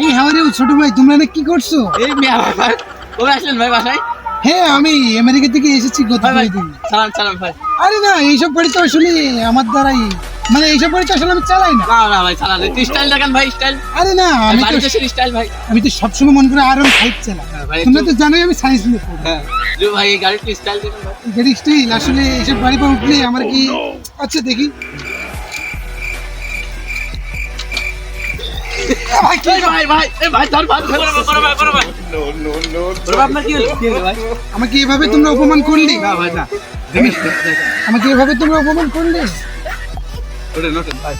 এই হাওয়ারে ছোট ভাই তোমরা না কি করছো? এই মিয়া ভাই কবে আসলেন ভাই বাসায়? হ্যাঁ আমি আমেরিকা থেকে এসেছি গত ভাই ভাই দিন। সালাম সালাম ভাই। আরে না এইসব গাড়ি তো আসলে আমার দ্বারাই মানে এইসব গাড়ি তো আসলে আমি চালাই না। না না ভাই সালাম তুই স্টাইল দেখেন ভাই স্টাইল। আরে না বাড়িতে এসে স্টাইল ভাই। আমি তো সবসময় মনে করে আর ফাইভ চালাই। হ্যাঁ ভাই তোমরা তো জানোই আমি সায়েন্স নিয়ে পড়ি। হ্যাঁ জো ভাই এই গাড়ির স্টাইল দেখেন ভাই। এই গাড়ি স্টাইল আসলে এইসব গাড়ি পা উঠলে আমার কি আচ্ছা দেখি ভাই কি ভাই ভাই এই ভাই ধর ভাই বড় ভাই বড় আপনার কি হলো ভাই? আমাকে এভাবে তোমরা অপমান করলে? না ভাই না আমাকে এভাবে তোমরা অপমান করলে? ওটা নতুন ভাই